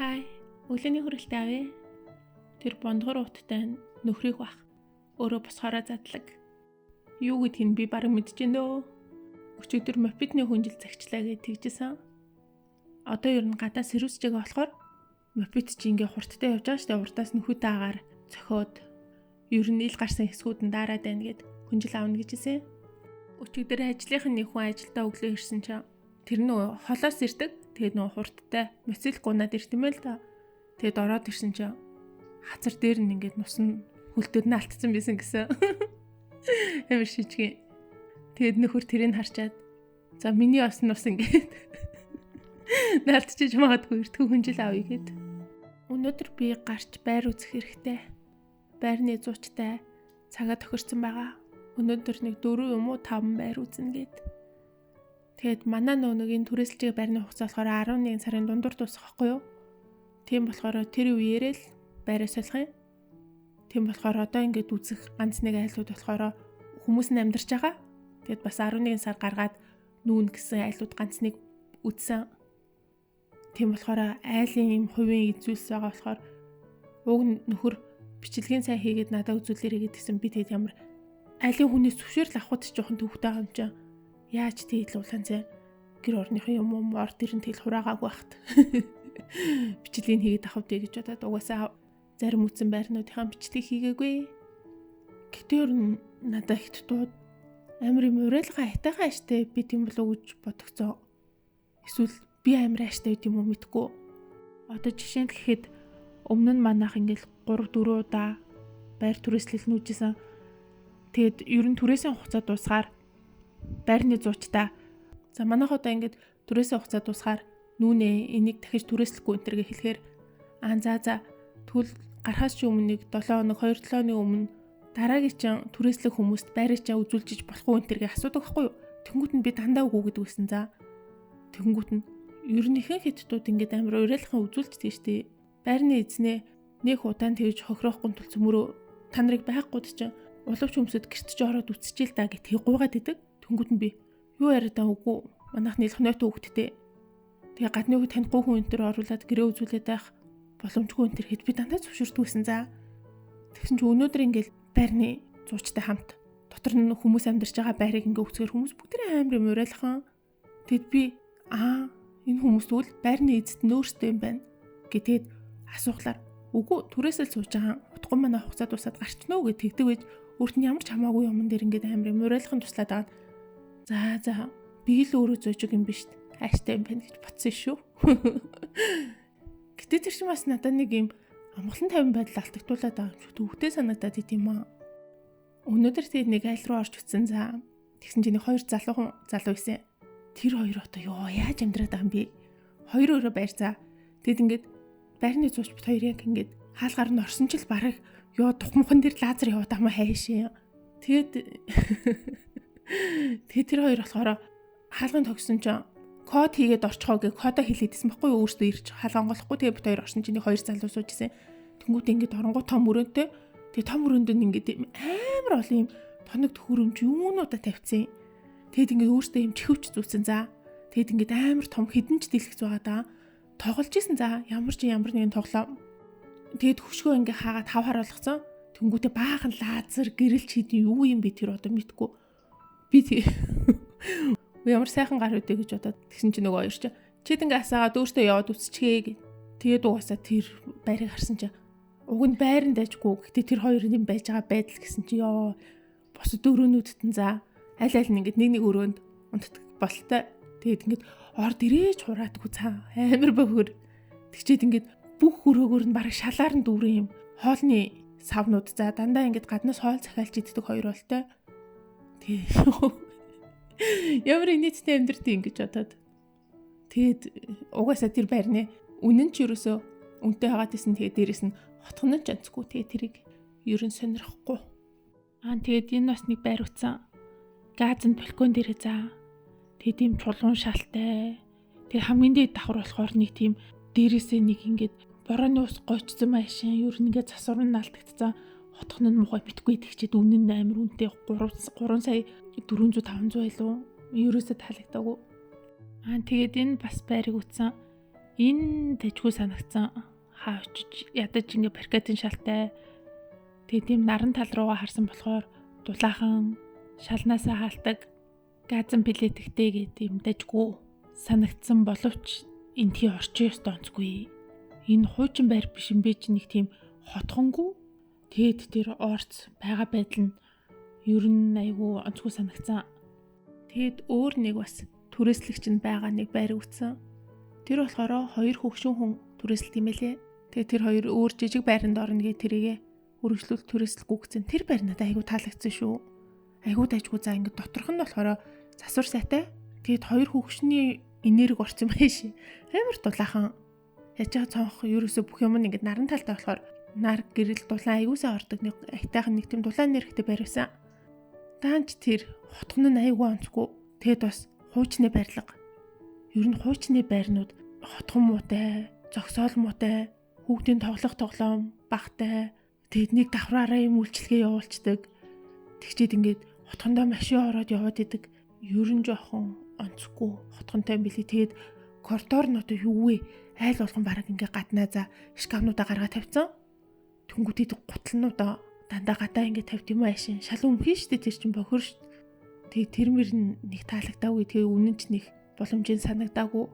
Хай, өглөөний хүрэлтээ авъя. Тэр бондгор уттай нөхрийг бах. Өөрөө босхороо задлаг. Юу гэдгийг би бараг мэдчихэв. Өчигдөр мопедны хүнжил цагчлаа гэж тэгжсэн. Одоо ер нь гадаа сэрүүсжээг болохоор мопед чи ингээ хурдтай явж байгаа штэ, урдаас нөхөдөө агаар цохиод ер нь ил гарсан хэсгүүд нь дараад байна гэд хүнжил аавна гэжсэн. Өчигдөр ажлынхын нэг хүн ажилдаа өглөө ирсэн чинь тэр нөө холоос ирдэг. Тэгээд нөө хурдтай моцил гунаад иртэмэл та. Тэгээд ороод ирсэн чинь хазар дээр нь ингээд нус нь хөлтөд нь алтцсан байсан гэсэн. Амар шижиг. Тэгээд нөхөр тэрийг харчаад за миний бас нус ингээд наалтчиж магадгүй эртгүй хүнжил авъя гэд. Өнөөдөр би гарч байр үзэх хэрэгтэй. Байрны зуучтай цагаа тохирсон байгаа. Өнөөдөр нэг 4 юм уу 5 байр үзнэ гэд. Тэгээд манай нөөгийн түрээсэлжээ байрны хугацаа болохоор 11 сарын дундуур дуусах байхгүй юу? Тийм болохоор тэр үеэрээ л байраа солих юм. Тийм болохоор одоо ингээд үзэх ганц нэг айлууд болохоор хүмүүс нь амьдарч байгаа. Тэгээд бас 11 сар гаргаад нүүн гэсэн айлууд ганц нэг үтсэн. Тийм болохоор айлын юм хувийн эзүүлс байгаа болохоор уг нөхөр бичлэгийн сайн хийгээд надад үзүүлээрэй гэдгсэн. Би тэгээд ямар айлын хүнээс зөвшөөрөл авахд ч жоохон төвхтэй байгаа юм чинь. Яаж тэгэл улаан цай гэр орныхын юм уу орд ирэн тэгэл хураагаагүй байхт. Бичлэгийг хийгээд авах дээ гэж бодоод угаасаа зарим үтсэн байрнуудынхаа бичлэг хийгээгүй. Гэтэ ер нь надад ихт дууд амар юм уриалгаа хайтайгаа штэ би тийм болов гэж бодогцоо. Эсвэл би амар ааштай байт юм уу мэдгүй. Одоо жишээ нь гэхэд өмнө нь манайх ингээл 3-4 удаа байр түрээслэл нүүжсэн. Тэгэд ер нь түрээсийн хугацаа дуусгаар байрны зуучтай. За манайх одоо ингээд түрээсийн хугацаа дуусгаар нүүнээ энийг дахиж түрээслэхгүй энэ төргээ хэлэхээр за тэгвэл гарахаас ч өмнө нэг 7 хоног 2-7 өдрийн өмнө дараагийн чинь түрээслэх хүмүүст байраа чаа үзүүлжиж болохгүй энэ төргээ асуудаг байхгүй юу? Тэнгүүт нь би дандаа үгүй гэдэг үсэн за. Тэнгүүт нь ер нь ихэнх хэдтүүд ингээд амар уриалхан үзүүлждэг штеп. Байрны эзнээ нэг удаан тэгж хохирохгүй тул цөмөрөө та нарыг байхгүйд чинь уловч хүмүүсд гэрт ч ороод үсчихэл та гэх тийг гуйгаад идэг. Тэнгүүд нь би юу яриад байгаа үгүй манайх нийлх нойтоо хөвгтдээ. Тэгээ гадны хүү танихгүй хүн энэ төр оруулаад гэрээ үзүүлээд байх боломжгүй энэ төр хэд би дандаа зөвшөөрдгүйсэн за. Тэгсэн чи өнөөдөр ингээл байрны зуучтай хамт дотор нь хүмүүс амьдарч байгаа байрыг ингээ үзэхэр хүмүүс бүгд амар юм уриалхан. Тэгэд би энэ хүмүүс тэгвэл байрны эзэд нөөстэй юм байна гэдэг асуухлаар үгүй түрээсэл сууж байгаа утган манай хугацаа дуусаад гарчна уу гэж тэгдэг байж өөрт нь ямар ч хамаагүй юм дээр ингээд амар юм уриалхан туслаад байгаа. За би л өөрөө зөөжиг юм биш хайштай юм байна гэж бодсон шүү. Гэтэ тэр чинь бас надад нэг юм амгалан тайван байдал алдагдуулаад байгаа юм шүү. Төвхтэй санагдаад идэм юм. Өнөөдөр тэгээд нэг айл руу орж утсан за. Тэгсэн чинь нэг 2 залуу байсан. Тэр хоёр одоо яаж амьдраад байгаа юм бэ? Хоёр өөрөө байр за. Тэгэд ингээд байрны зууч бит хоёр яг ингээд хаалгаар нь орсон ч л бараг тухмхан дээр лазер яваад амаа хайшээ. Тэгээд тэр хоёр болохоор хаалгын тогсон ч код хийгээд орчихоо гэ кодоо хэлээдсэн байхгүй юу өөртөө ирж хаалга онголохгүй тэгээд бит хоёр орсон чинь 2 залуу сууж исэн. Тэнгүүт ингээд оронгоо том өрөөнтэй. Тэгээд том өрөөнд нь ингээд амар олон юм тоног төхөөрөмж юунуудаа тавьчихсан. Тэгэд ингээд өөртөө юм чихвч зүүсэн за. Тэгэд ингээд амар том хідэнч дэлгэц байгаа даа. Тоглож исэн за ямар нэгэн тоглоом. Тэгэд хөшгөө ингээ хаагаад хав харуулгацсан. Тэнгүүтээ баахан лазер гэрэлч хийдэн юу юм бэ тэр одоо мэдгүй. Би ямар сайхан гар үдэ гэж бодоод тэгсэн чинь нөгөө хоёр чи ингээ асаагаад өөртөө яваад үсчихээ гэ. Тэгээд угаасаа тэр байрыг харсан чинь уг нь байранд дайжгүй. Гэтэ тэр хоёр юм байж байгаа байдал гэсэн чи босод өрөөнүүдэд нь за аль аль нь ингээ нэг өрөөнд унтдаг болтой. Тэгээд ингээ орд ирээж хураадгүй цаа амар бөхөр. Тэгчээд ингээ бүх өрөөгөр нь бараг шалаар нь дүүрэн юм хоолны савнууд за дандаа ингээд гаднаас хоол захиалж иддэг хоёр болтой. Ямар инээдтэй амьдртий ингэж бодоод. Тэгэд угаасаа тэр байрны үнэн ч ерөөсөө үнтэй хагаад исэн. Тэгээд дээрэс нь хотхон нь ч онцгүй. Тэгээд тэрийг ерөн сонирхгүй. Тэгээд энэ бас нэг байр утсан. Газын балкон дээрээ за. Тэгээд тийм чулуун шалтай. Тэгээд хамгийн дээд давхар болохоор нэг тийм дээрээсээ нэг ингээд борооны ус гойчсон машин ер нь ингээд засвар нь алдагдсан. Хотхон нь мухай битгүй тэгчээд үнэн амар үнэтэй 3 сая 400-500 байлуу. Ерөөсөө таалагдаагүй. Тэгээд энэ бас байрыг утсан Энэ тэжгүй санагцсан хаа очиж ядаж ингээ баррикадын шалтай. Тэгээ тийм наран тал руугаа харсан болохоор дулаахан шалнаасаа хаалдаг газан билетэгтэй гэдэг юм дажгүй санагдсан боловч энтхий орчин ёстой онцгүй. Энэ хуучин байр биш юм бэ чи нэг тийм хотхонгүй. Тэгэд тэр орц байгаа байдал нь ер нь айгүй онцгүй санагдсан. Тэгэд өөр нэг бас түрээслэгч нь байгаа нэг байр үүссэн. Тэр болохоор хоёр хөгшин хүн түрээсэлт юм байлээ. Тэгээ тэр хоёр өөр жижиг байранд орно гэ тэрийгэ өргөжлүүл түрээсэл гүгцэн. Тэр байр надад айгүй таалагдсан шүү. Айгүй дайггүй за ингэ доторх нь болохоор засвар сайтай. Тэгэд хоёр хөгшний энерги орсон байш. Амар дулаахан. Яаж байгаа цонх ерөөсө бүх юм ингэ наран талтай болохоор нар гэрэл дулаан аюусаа ордог нэг айтайхан нэг тийм дулаан нэрхтэй байр байсан. Даанч тэр хотгон нь айгүй онцгүй. Тэгэд бас хуучны байрлага. Ер нь хуучны байрнууд хотгон муутай, зогсоол муутай, хүүхдийн тоглоом багтай. Тэгэд нэг давхраараа юм үйлчлэгээ явуулцдаг. Тэгчээд ингээд хотгондоо машин ороод яваад идэг. Ер нь жоохон онцгүй хотгонтой юм билий. Тэгэд коридор нь одоо юу вэ? Айл болгон бараг ингээ гаднаа за шкафнуудаа гаргаад тавьсан. Тэнгүүтээд гутлнуудаа дандаа гадаа ингээ тавьд юм аашин. Шал өмхөн штэ тэр чин бохор штэ. Тэгээ тэр мөр нэг таалагдаагүй. Тэгээ үнэн ч нэг боломжийн санагдаагүй.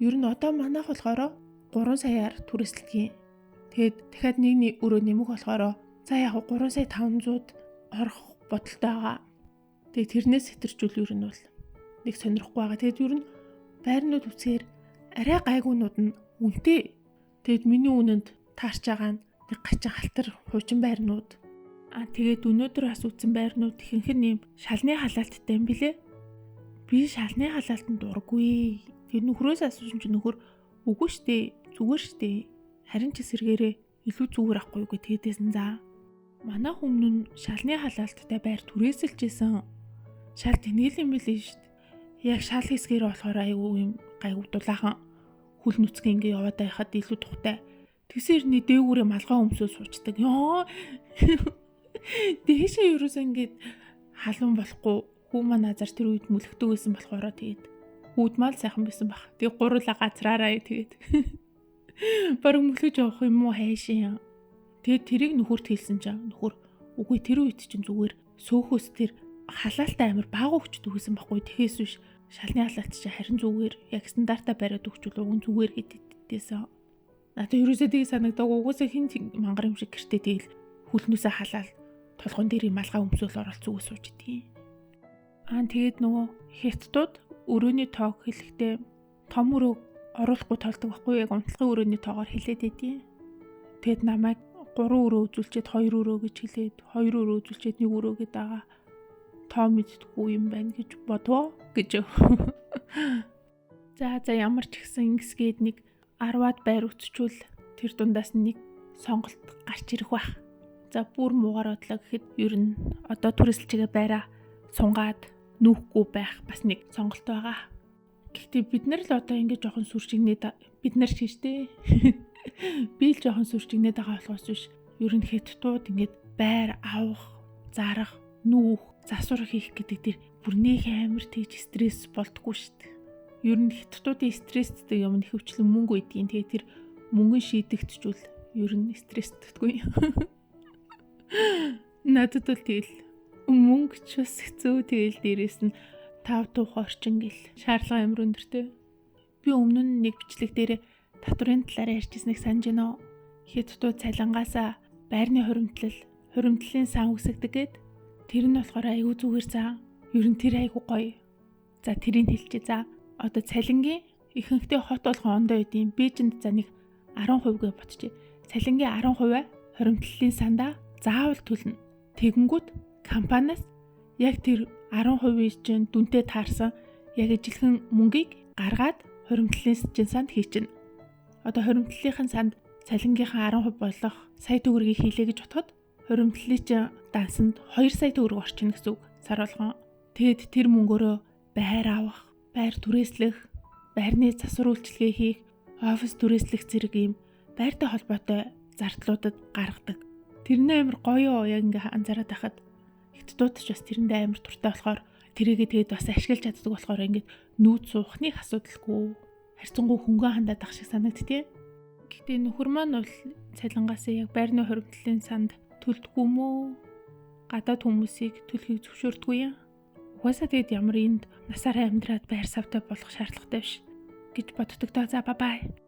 Ер нь одоо манайх болохоор 3 саяар түрээслэгийн. Тэгээд дахиад нэг өрөө нэмэх болохоор за яг 3 сая 500-д орох бодолтой байгаа. Тэгээд тэрнээс сэтэрчүүл ер нь бол нэг сонирхгүй байгаа. Тэгээд ер нь байрнууд үсгээр арай гайгуунууд нь үнэтэй. Тэгэд миний үнэнд таарч байгаа нь нэг гачин халтар хуучин байрнууд. Тэгээд өнөөдөр бас үзсэн байрнууд ихэнх нь юм шалны халаалттай юм билэ. Би шалны халаалтанд дурггүй. Тэр нөхрөөс асуусан чи нөхөр үгүй штэ, зүгээр штэ. Харин ч эсэргээрээ илүү зүгээр ахгүй үгүй тэгээдсэн за. Манай хүмүүн шалны халаалттай байр түрээсэлжсэн. Шал тэнэл юм билээ штэ. Яг шал хэсгээр болохоор айгүй юм гайгүй дулаахан хүл нүцгэн ингээ яваад байхад илүү тухтай. Тэгсэр нэг дээгүүрээ малгай өмсөө суучдаг. Ёо. Дээшээ ерөөсөө ингээд халуун болохгүй хүү маань азар тэр үед мөлөгдөг байсан болохоор тэгээд хүүдмал сайхан байсан баг. Тэгээ гурлаа газраараа тэгээд баруун мөлөж явах юм уу хайшин. Тэгээд тэрийг нөхөрт хэлсэн чинь нөхөр үгүй тэр үед чинь зүгээр сөөхөөс тэр халаалтай амир баг өгчдөг гэсэн баггүй. Тэхээс биш шалны халаалт чинь харин зүгээр яг стандартаа бариад өгчүүл уг нь зүгээр гэдэгтэйсэн. Надад ерөөсөө тийг санагдаг угсаа хин мангар юм шиг гэртээ тэгэл хүлнүсээ халаал толгон дээр малгай өмсөөл оролц зүгөө сууж идэв. Тэгээд нөгөө хятадууд өрөөний тоог хэлэхдээ том өрөө оруулахгүй толдог байхгүй яг унтлагын өрөөний тоогоор хэлээд идэв. Тэгэд намайг 3 өрөө үзүүлчихэд 2 өрөө гэж хэлээд 2 өрөө үзүүлчихэд 1 өрөө гэдэг байгаа. Тоо мэддэггүй юм байна гэж бодвоо гэж. За ямар ч ихсэн ингэсгээд нэг 10-аад байр үтчүүл тэр дундаас нэг сонголт гарч ирэх байх. За бүр муугар бодлоо гэхэд ер нь одоо түрээсэлчгээ байраа сунгаад нүүхгүй байх бас нэг сонголт байгаа. Гэхдээ бид нар л одоо ингэ жоохон сүрчигнээд бид нар ч гэжтэй. Би л жоохон сүрчигнээд байгаа болохоос биш. Ер нь хятадууд ингэж байр авах, зарах, нүүх, засвар хийх гэдэг дэр бүр нэг амар тийж стресс болдгоо шүү дээ. Ер нь хятадуудын стресстэй юм нь хөвчлэн мөнгө үйдгийн. Тэгээ тэр мөнгөн шийдэгдчихвэл ер нь стресстэйгүй. Надад бол тэгэл мөнгө ч бас хэцүү тэгэл дээрээс нь 5 тух орчин гэл шаардлага амар өндөртэй. Би өмнө нь нэг бичлэг дээр татврын талаар ярьжсэнийг санаж байна. Хятадууд цалингаасаа байрны хуримтлалын сан үсгдэг гэд тэр нь болохоор айгүй зүгээр заа. Ер нь тэр айгүй гоё. За тэрийг хэлчихье за. Одоо цалингийн ихэнхдээ хот болгон ондоо үдийн Бээжинд за нэг 10% гэж бодчих. Цалингийн 10% хуримтлалын сандаа заавал төлнө. Тэгэнгүүт компаниас яг тэр 10% чинь дүнтэй таарсан яг ижилхэн мөнгийг гаргаад хуримтлалын санд хийчихнэ. Одоо хуримтлалын санд цалингийнхаа 10% болох сая төгрөгийг хийлээ гэж бодоход хуримтлалын чинь дансанд 2 сая төгрөг орчихно гэсэн үг сар болгон. Тэгэд тэр мөнгөөрөө байр авах, байр түрээслэх, байрны засвар үйлчилгээ хийх, офис түрээслэх зэрэг юм байртай холбоотой зардлуудад гаргадаг. Тэрний амар гоё яг ингээ анзаараад байхад хятадууд ч бас тэрэндээ амар туртай болохоор тэрийгээ тэгээд бас ашиглаж чаддаг болохоор ингээд нүүц суухныг асуудалгүй. харьцангуй хөнгөн хандаад ах шиг санагдтiin. Гэхдээ нөхөр маань бол цалингаасаа яг байрны хуримтлалын санд төлдөггүй мөө? Гадаад хүмүүсийг төлөхийг зөвшөөрдөггүй юм. Угаасаа тэгэд ямар энд насаараа амьдраад байр савтай болох шаардлагатай биш гэж боддог доо. За бай.